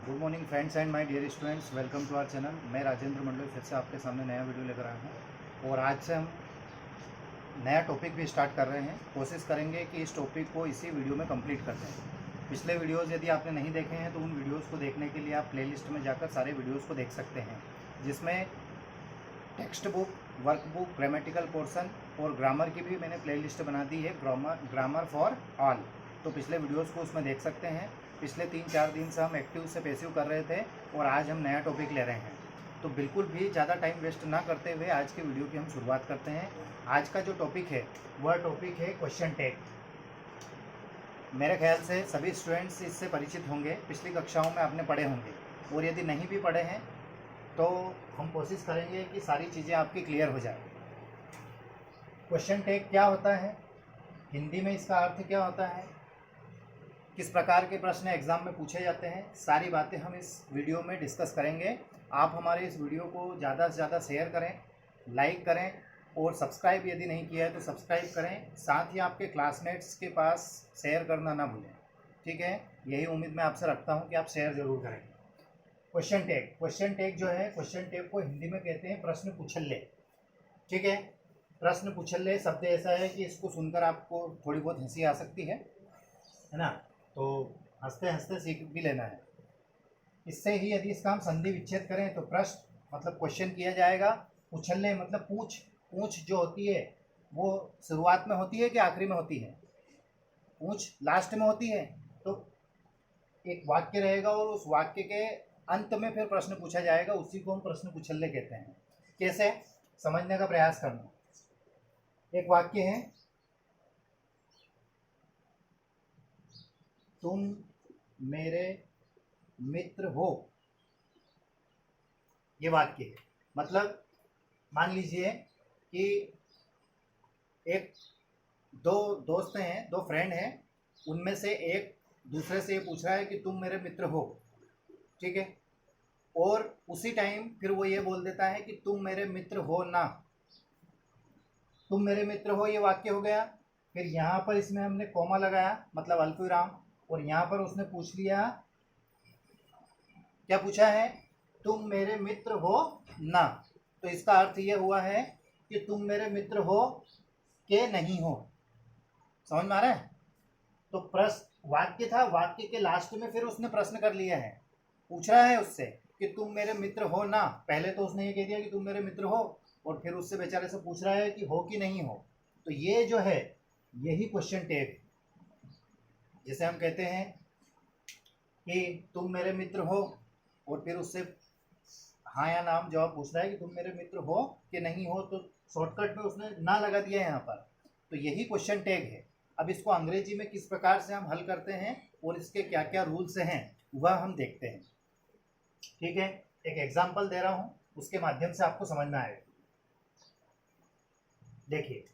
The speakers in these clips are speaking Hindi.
Good morning friends and my dear students, welcome to our channel. मैं राजेंद्र मंडल फिर से आपके सामने नया वीडियो लेकर आया हूँ और आज से हम नया टॉपिक भी स्टार्ट कर रहे हैं। कोशिश करेंगे कि इस टॉपिक को इसी वीडियो में कंप्लीट कर दें। पिछले वीडियोस यदि आपने नहीं देखे हैं तो उन वीडियोस को देखने के लिए आप प्लेलिस्ट में जाकर सारे वीडियोस को देख सकते हैं, जिसमें text book, workbook, grammatical portion और ग्रामर की भी मैंने प्लेलिस्ट बना दी है, ग्रामर फॉर ऑल। तो पिछले वीडियोस को उसमें देख सकते हैं। पिछले 3-4 दिन से हम एक्टिव से पैसिव कर रहे थे और आज हम नया टॉपिक ले रहे हैं। तो बिल्कुल भी ज़्यादा टाइम वेस्ट ना करते हुए आज के वीडियो की हम शुरुआत करते हैं। आज का जो टॉपिक है वह टॉपिक है क्वेश्चन टैग। मेरे ख्याल से सभी स्टूडेंट्स इससे परिचित होंगे, पिछली कक्षाओं में आपने पढ़े होंगे, और यदि नहीं भी पढ़े हैं तो हम कोशिश करेंगे कि सारी चीज़ें आपकी क्लियर हो जाए। क्वेश्चन टैग क्या होता है, हिंदी में इसका अर्थ क्या होता है, किस प्रकार के प्रश्न एग्ज़ाम में पूछे जाते हैं, सारी बातें हम इस वीडियो में डिस्कस करेंगे। आप हमारे इस वीडियो को ज़्यादा से ज़्यादा शेयर करें, लाइक करें और सब्सक्राइब यदि नहीं किया है तो सब्सक्राइब करें। साथ ही आपके क्लासमेट्स के पास शेयर करना ना भूलें, ठीक है। यही उम्मीद मैं आपसे रखता हूँ कि आप शेयर ज़रूर करेंगे। क्वेश्चन टैग जो है, क्वेश्चन टैग को हिंदी में कहते हैं प्रश्न पुछल्ले, ठीक है। प्रश्न पुछल्ले शब्द ऐसा है कि इसको सुनकर आपको थोड़ी बहुत हंसी आ सकती है ना, तो हंसते हंसते सीख भी लेना है। इससे ही यदि इसका हम संधि विच्छेद करें तो प्रश्न मतलब क्वेश्चन किया जाएगा, पुछल्ले मतलब पूछ। पूछ जो होती है वो शुरुआत में होती है कि आखिरी में होती है? पूछ लास्ट में होती है। तो एक वाक्य रहेगा और उस वाक्य के अंत में फिर प्रश्न पूछा जाएगा, उसी को हम प्रश्न पुछल्ले कहते हैं। कैसे, समझने का प्रयास करना। एक वाक्य है, तुम मेरे मित्र हो, ये वाक्य है। मतलब मान लीजिए कि एक दो दोस्त हैं, दो फ्रेंड हैं, उनमें से एक दूसरे से ये पूछ रहा है कि तुम मेरे मित्र हो, ठीक है। और उसी टाइम फिर वो ये बोल देता है कि तुम मेरे मित्र हो ना। तुम मेरे मित्र हो ये वाक्य हो गया। फिर यहाँ पर इसमें हमने कॉमा लगाया, मतलब अल्पविराम, और यहाँ पर उसने पूछ लिया, क्या पूछा है? तुम मेरे मित्र हो ना। तो इसका अर्थ ये हुआ है कि तुम मेरे मित्र हो के नहीं हो। समझ में आ रहा है? तो प्रश्न वाक्य था, वाक्य के लास्ट में फिर उसने प्रश्न कर लिया है, पूछ रहा है उससे कि तुम मेरे मित्र हो ना। पहले तो उसने ये कह दिया कि तुम मेरे मित्र हो, और फिर उससे बेचारे से पूछ रहा है कि हो कि नहीं हो। तो ये जो है यही क्वेश्चन टैग, जिसे हम कहते हैं कि तुम मेरे मित्र हो, और फिर उससे हाँ या नाम जवाब पूछ रहा है कि तुम मेरे मित्र हो कि नहीं हो। तो शॉर्टकट में उसने ना लगा दिया है यहाँ पर। तो यही क्वेश्चन टैग है। अब इसको अंग्रेजी में किस प्रकार से हम हल करते हैं और इसके क्या क्या रूल्स हैं वह हम देखते हैं, ठीक है। एक एग्जाम्पल दे रहा हूँ, उसके माध्यम से आपको समझ में आएगा। देखिए,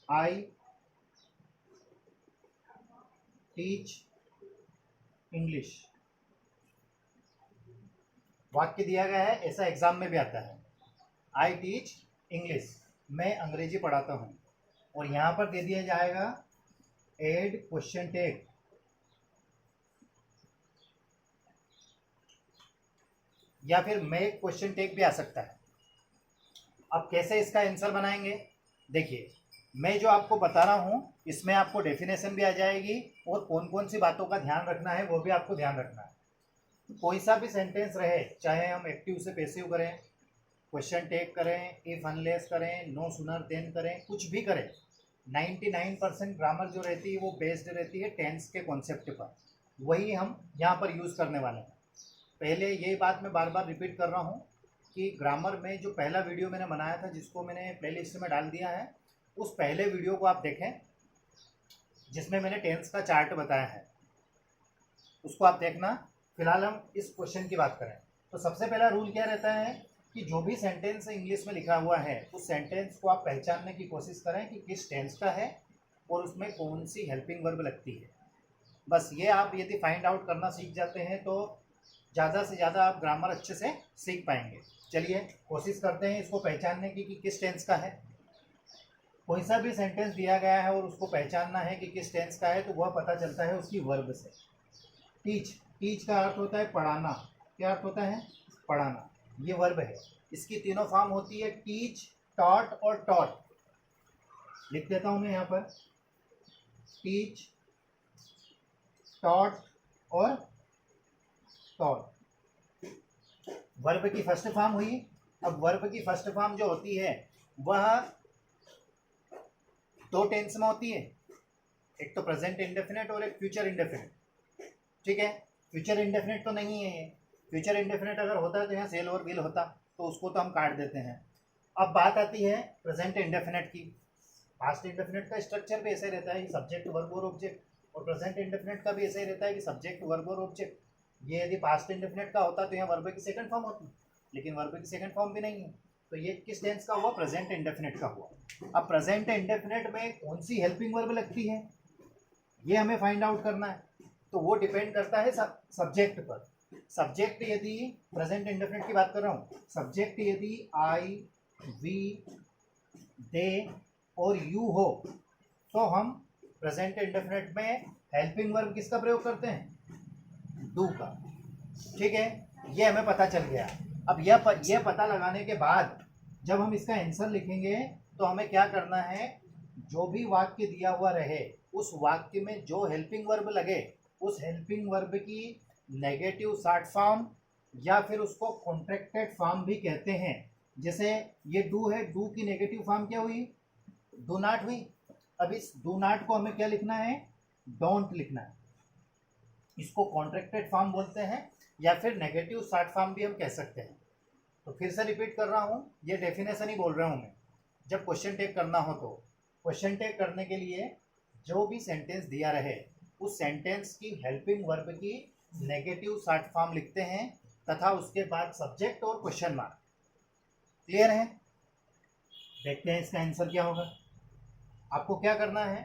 आई टीच इंग्लिश, वाक्य दिया गया है, ऐसा एग्जाम में भी आता है। आई टीच इंग्लिश, मैं अंग्रेजी पढ़ाता हूँ, और यहाँ पर दे दिया जाएगा एड क्वेश्चन टैग, या फिर मेक क्वेश्चन टैग भी आ सकता है। अब कैसे इसका आंसर बनाएंगे? देखिए, मैं जो आपको बता रहा हूँ इसमें आपको डेफिनेशन भी आ जाएगी और कौन कौन सी बातों का ध्यान रखना है वो भी आपको ध्यान रखना है। कोई सा भी सेंटेंस रहे, चाहे हम एक्टिव से पैसिव करें, क्वेश्चन टैग करें, इफ अनलेस करें, नो सुनर देन करें, कुछ भी करें, 99% ग्रामर जो रहती है वो बेस्ड रहती है टेंस के कॉन्सेप्ट पर। वही हम यहाँ पर यूज़ करने वाले हैं। पहले यही बात मैं बार बार रिपीट कर रहा हूँ कि ग्रामर में जो पहला वीडियो मैंने बनाया था, जिसको मैंने प्लेलिस्ट में डाल दिया है, उस पहले वीडियो को आप देखें जिसमें मैंने टेंस का चार्ट बताया है, उसको आप देखना। फिलहाल हम इस क्वेश्चन की बात करें तो सबसे पहला रूल क्या रहता है कि जो भी सेंटेंस इंग्लिश में लिखा हुआ है उस सेंटेंस को आप पहचानने की कोशिश करें कि किस टेंस का है और उसमें कौन सी हेल्पिंग वर्ब लगती है। बस ये आप यदि फाइंड आउट करना सीख जाते हैं तो ज़्यादा से ज़्यादा आप ग्रामर अच्छे से सीख पाएंगे। चलिए कोशिश करते हैं इसको पहचानने की कि किस टेंस का है। कोई सा भी सेंटेंस दिया गया है और उसको पहचानना है कि किस टेंस का है, तो वह पता चलता है उसकी वर्ब से। टीच, टीच का अर्थ होता है पढ़ाना। क्या अर्थ होता है? पढ़ाना। ये वर्ब है, इसकी तीनों फॉर्म होती है टीच, टॉट और टॉट। लिख देता हूं मैं यहाँ पर, टीच, टॉट और टॉट। वर्ब की फर्स्ट फॉर्म हुई। अब वर्ब की फर्स्ट फॉर्म जो होती है वह दो टेंस में होती है, एक तो प्रेजेंट इंडेफिनिट और एक फ्यूचर इंडेफिनिट। ठीक है, फ्यूचर इंडेफिनिट तो नहीं है ये। फ्यूचर इंडेफिनिट अगर होता तो यहाँ सेल और विल होता, तो उसको तो हम काट देते हैं। अब बात आती है प्रेजेंट इंडेफिनिट की। पास्ट इंडेफिनिट का स्ट्रक्चर भी ऐसे ही रहता है कि सब्जेक्ट, वर्ब और ऑब्जेक्ट, और प्रेजेंट इंडेफिनिट का भी ऐसे ही रहता है कि सब्जेक्ट, वर्ब और ऑब्जेक्ट। ये यदि पास्ट इंडेफिनिट का होता तो यहाँ वर्ब की सेकंड फॉर्म होती, लेकिन वर्ब की सेकंड फॉर्म भी नहीं है, तो ये किस टेंस का हुआ? प्रेजेंट इंडेफिनिट का हुआ। अब प्रेजेंट इंडेफिनिट में कौन सी हेल्पिंग वर्ब लगती है ये हमें फाइंड आउट करना है, तो वो डिपेंड करता है सब्जेक्ट पर। सब्जेक्ट यदि, प्रेजेंट इंडेफिनिट की बात कर रहा हूँ, सब्जेक्ट यदि आई, वी, दे और यू हो तो हम प्रेजेंट इंडेफिनिट में हेल्पिंग वर्ब किसका प्रयोग करते हैं? डू का। ठीक है, ये हमें पता चल गया। अब यह पता लगाने के बाद जब हम इसका आंसर लिखेंगे तो हमें क्या करना है? जो भी वाक्य दिया हुआ रहे उस वाक्य में जो हेल्पिंग वर्ब लगे उस हेल्पिंग वर्ब की नेगेटिव शॉर्ट फॉर्म या फिर उसको कॉन्ट्रैक्टेड फॉर्म भी कहते हैं। जैसे ये डू है, डू की नेगेटिव फॉर्म क्या हुई? डू नॉट हुई। अब इस डू नॉट को हमें क्या लिखना है? डोंट लिखना है। इसको कॉन्ट्रैक्टेड फॉर्म बोलते हैं या फिर नेगेटिव शॉर्ट फॉर्म भी हम कह सकते हैं। तो फिर से रिपीट कर रहा हूँ, ये डेफिनेशन ही बोल रहा हूँ मैं। जब क्वेश्चन टेक करना हो तो क्वेश्चन टेक करने के लिए जो भी सेंटेंस दिया रहे उस सेंटेंस की हेल्पिंग वर्ब की नेगेटिव शॉर्ट फॉर्म लिखते हैं तथा उसके बाद सब्जेक्ट और क्वेश्चन मार्क। क्लियर है? देखते हैं इसका आंसर क्या होगा। आपको क्या करना है?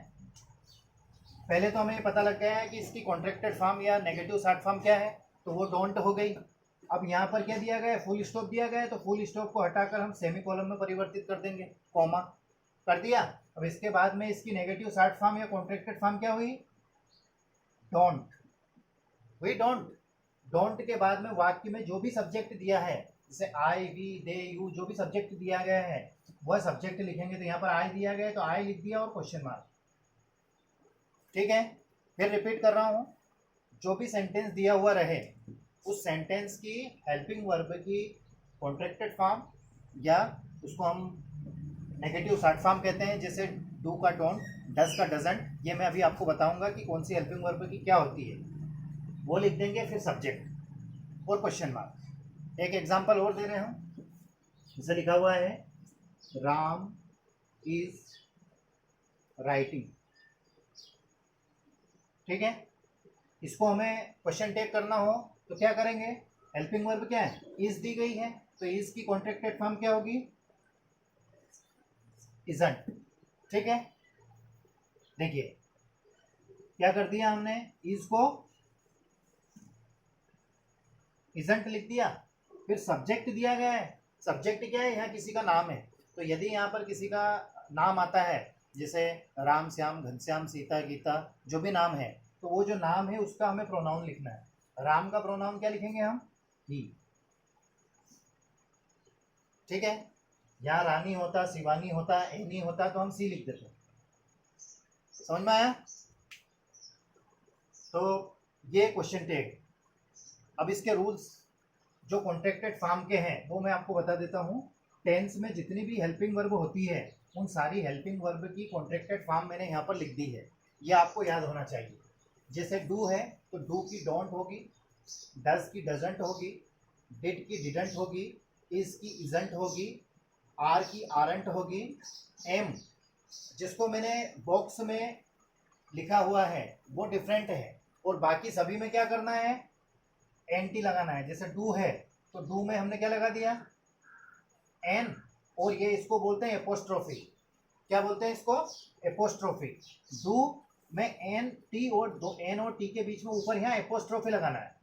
पहले तो हमें पता लग गया है कि इसकी कॉन्ट्रैक्टेड फॉर्म या नेगेटिव शॉर्ट फॉर्म क्या है, तो वो डोंट हो गई। अब यहाँ पर क्या दिया गया है? फुल स्टॉप दिया गया है, तो फुल स्टॉप को हटाकर हम सेमी कॉलम में परिवर्तित कर देंगे, कॉमा कर दिया। अब इसके बाद में इसकी नेगेटिव शॉर्ट फॉर्म या कॉन्ट्रैक्टेड फॉर्म क्या हुई? डोंट हुई। डोंट, डोंट के बाद में वाक्य में जो भी सब्जेक्ट दिया है, जैसे आई, वी, दे, यू, जो भी सब्जेक्ट दिया गया है वह सब्जेक्ट लिखेंगे। तो यहाँ पर आई दिया गया है तो आई लिख दिया और क्वेश्चन मार्क। ठीक है, फिर रिपीट कर रहा हूँ, जो भी सेंटेंस दिया हुआ रहे उस सेंटेंस की हेल्पिंग वर्ब की कॉन्ट्रैक्टेड फॉर्म या उसको हम नेगेटिव शॉर्ट फॉर्म कहते हैं, जैसे डू का डोंट, डज का डजंट। ये मैं अभी आपको बताऊंगा कि कौन सी हेल्पिंग वर्ब की क्या होती है, वो लिख देंगे। फिर सब्जेक्ट और क्वेश्चन मार्क। एक एग्जांपल और दे रहे हैं, जैसे लिखा हुआ है राम इज राइटिंग। ठीक है, इसको हमें क्वेश्चन टेक करना हो तो क्या करेंगे? हेल्पिंग वर्ब क्या है? इज दी गई है, तो इज की कॉन्ट्रैक्टेड फॉर्म क्या होगी? इजंट। ठीक है, देखिए क्या कर दिया हमने, इज को इजंट लिख दिया। फिर सब्जेक्ट दिया गया है, सब्जेक्ट क्या है? यहाँ किसी का नाम है, तो यदि यहाँ पर किसी का नाम आता है जैसे राम, श्याम, घनश्याम, सीता, गीता, जो भी नाम है, तो वो जो नाम है उसका हमें प्रोनाउन लिखना है। राम का प्रोनाउन क्या लिखेंगे हम? ही। ठीक है, यहाँ रानी होता, शिवानी होता, एनी होता तो हम सी लिख देते। समझ में आया? तो ये क्वेश्चन टेक। अब इसके रूल्स जो कॉन्ट्रैक्टेड फॉर्म के हैं वो मैं आपको बता देता हूँ। टेंस में जितनी भी हेल्पिंग वर्ब होती है उन सारी हेल्पिंग वर्ब की कॉन्ट्रैक्टेड फॉर्म मैंने यहाँ पर लिख दी है, ये आपको याद होना चाहिए। जैसे डू है तो डू की डोंट होगी, डज की डजंट होगी, डिड की डिडंट होगी, इज की इजंट होगी, आर की आरंट होगी, एम जिसको मैंने बॉक्स में लिखा हुआ है वो डिफरेंट है, और बाकी सभी में क्या करना है? एनटी लगाना है। जैसे डू है तो डू में हमने क्या लगा दिया? एन, और ये इसको बोलते हैं एपोस्ट्रोफी। क्या बोलते हैं इसको? एपोस्ट्रोफी। डू में एन टी, और दो एन और टी के बीच में ऊपर यहाँ एपोस्ट्रोफी लगाना है।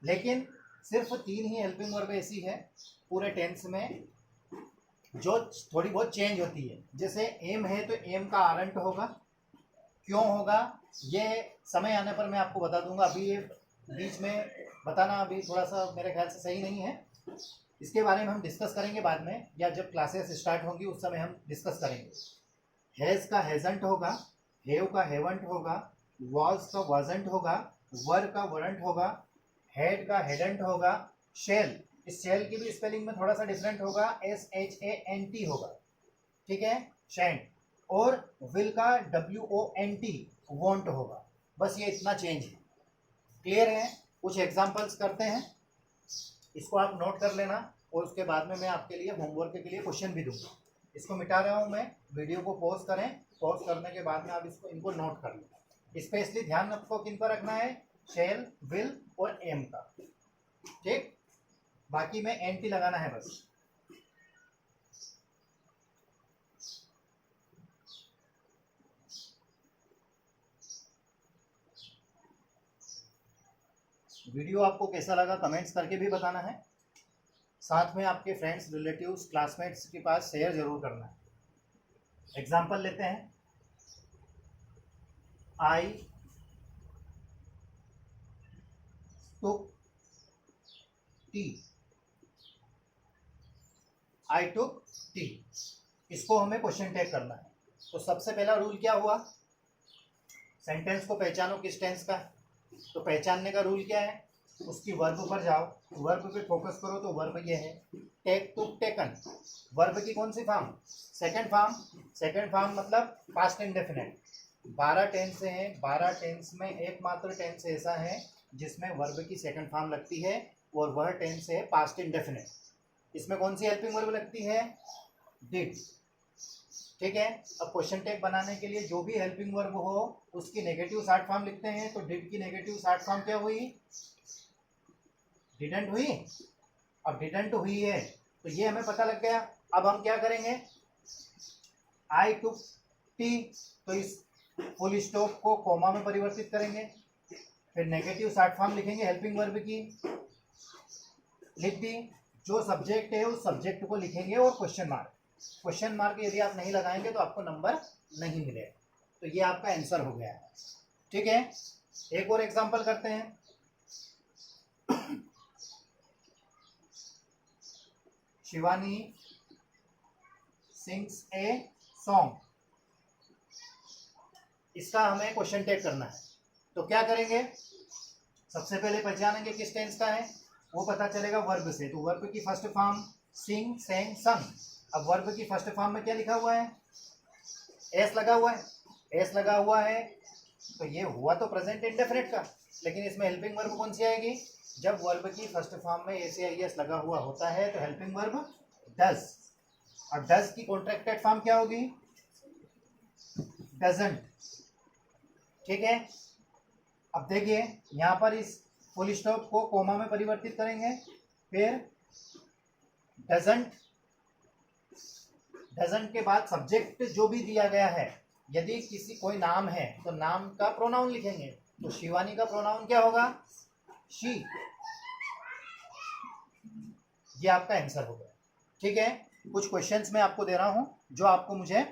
लेकिन सिर्फ 3 ही हेल्पिंग वर्ब ऐसी है पूरे टेंस में जो थोड़ी बहुत चेंज होती है। जैसे एम है तो एम का आरंट होगा, क्यों होगा? ये समय आने पर मैं आपको बता दूंगा, अभी ये बीच में बताना अभी थोड़ा सा मेरे ख्याल से सही नहीं है। इसके बारे में हम डिस्कस करेंगे बाद में, या जब क्लासेस स्टार्ट होंगी उस समय हम डिस्कस करेंगे। हैज़ का हैज़ंट होगा, हैव का हैवंट होगा, वॉज का वाजंट होगा, वर का वरंट होगा, हेड का हेडंट होगा, शेल, इस शेल की भी स्पेलिंग में थोड़ा सा डिफरेंट होगा, SHANT होगा, ठीक है, शैंट। और विल का WONT, वॉन्ट होगा। बस ये इतना चेंज है, क्लियर है। कुछ एग्जांपल्स करते हैं, इसको आप नोट कर लेना, और उसके बाद में मैं आपके लिए होमवर्क के लिए क्वेश्चन भी दूंगा। इसको मिटा रहा हूँ मैं, वीडियो को पॉज करें, पॉज करने के बाद में आप इनको नोट कर लें। स्पेशली ध्यान आपको किन पर रखना है, शेल, विल और एम का, ठीक। बाकी में एंटी लगाना है बस। वीडियो आपको कैसा लगा कमेंट्स करके भी बताना है, साथ में आपके फ्रेंड्स, रिलेटिव्स, क्लासमेट्स के पास शेयर जरूर करना है। एग्जाम्पल लेते हैं, आई टुक टी, आई टुक टी, इसको हमें क्वेश्चन टैग करना है। तो सबसे पहला रूल क्या हुआ, सेंटेंस को पहचानो किस टेंस का। तो पहचानने का रूल क्या है, उसकी वर्ब पर जाओ, वर्ब पे फोकस करो, तो वर्ब ये है, टेक टू टेकन। वर्ब की कौन सी form, second form. Second form मतलब पास्ट इंडेफिनिट। 12 टेंस हैं, 12 टेंस में एकमात्र टेंस ऐसा है जिसमें वर्ब की सेकंड फॉर्म लगती है, और वह टेंस है पास्ट इंडेफिनिट। इसमें कौन सी हेल्पिंग वर्ब लगती है, डिड, ठीक है। अब क्वेश्चन टैग बनाने के लिए जो भी हेल्पिंग वर्ब हो उसकी नेगेटिव शॉर्ट फॉर्म लिखते हैं। तो डिड की नेगेटिव शॉर्ट फॉर्म क्या हुई, डिडंट हुई। अब डिडंट हुई है तो ये हमें पता लग गया। अब हम क्या करेंगे, आई टुक टी, तो इस फुल स्टॉप को कोमा में परिवर्तित करेंगे, फिर नेगेटिव शॉर्ट फॉर्म लिखेंगे हेल्पिंग वर्ब की, लिख दी। जो सब्जेक्ट है उस सब्जेक्ट को लिखेंगे और क्वेश्चन मार्क। क्वेश्चन मार्क यदि आप नहीं लगाएंगे तो आपको नंबर नहीं मिलेगा। तो ये आपका आंसर हो गया है, ठीक है। एक और एग्जांपल करते हैं, शिवानी सिंग्स ए सॉन्ग, इसका हमें क्वेश्चन टैग करना है। तो क्या करेंगे, सबसे पहले पहचानेंगे किस टेंस का है, वो पता चलेगा वर्ब से। तो वर्ब की फर्स्ट फॉर्म सिंग, सेंग, संग। अब वर्ब की फर्स्ट फॉर्म में क्या लिखा हुआ है, एस लगा हुआ है, एस लगा हुआ है, तो ये हुआ तो प्रेजेंट इंडेफिनिट का, लेकिन इसमें हेल्पिंग वर्ब कौन सी आएगी, जब वर्ब की फर्स्ट फॉर्म में एस या एस लगा हुआ होता है तो हेल्पिंग वर्ब डज। और डज की कॉन्ट्रैक्टेड फॉर्म क्या होगी, डजंट, ठीक है। अब देखिए यहां पर इस फुल स्टॉप को कोमा में परिवर्तित करेंगे, फिर डजंट, डजंट के बाद सब्जेक्ट जो भी दिया गया है, यदि किसी कोई नाम है तो नाम का प्रोनाउन लिखेंगे। तो शिवानी का प्रोनाउन क्या होगा, शी। ये आपका आंसर होगा, ठीक है। कुछ क्वेश्चंस मैं आपको दे रहा हूं जो आपको मुझे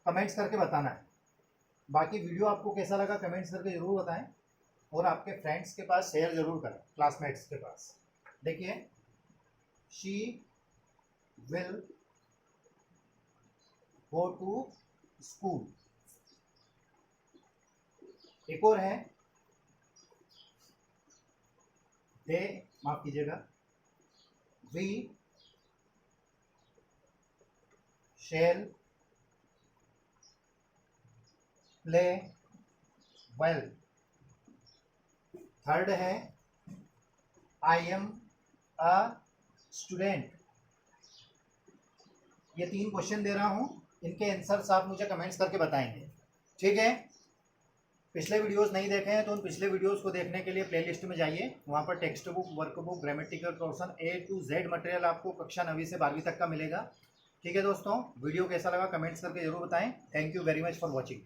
कमेंट्स करके बताना है। बाकी वीडियो आपको कैसा लगा कमेंट्स करके जरूर बताएं, और आपके फ्रेंड्स के पास शेयर जरूर करें, क्लासमेट्स के पास। देखिए, she will go to school. एक और है, दे, माफ कीजिएगा, we shall play well. Third है, आई एम अ स्टूडेंट। ये 3 क्वेश्चन दे रहा हूं, इनके आंसर्स आप मुझे कमेंट्स करके बताएंगे, ठीक है। पिछले वीडियोस नहीं देखे हैं तो उन पिछले वीडियोस को देखने के लिए प्लेलिस्ट में जाइए, वहाँ पर text book, workbook, grammatical portion A to Z material आपको कक्षा 9वीं से 12वीं तक का मिलेगा, ठीक है दोस्तों। वीडियो कैसा लगा कमेंट्स करके जरूर बताएं। Thank you very much for watching.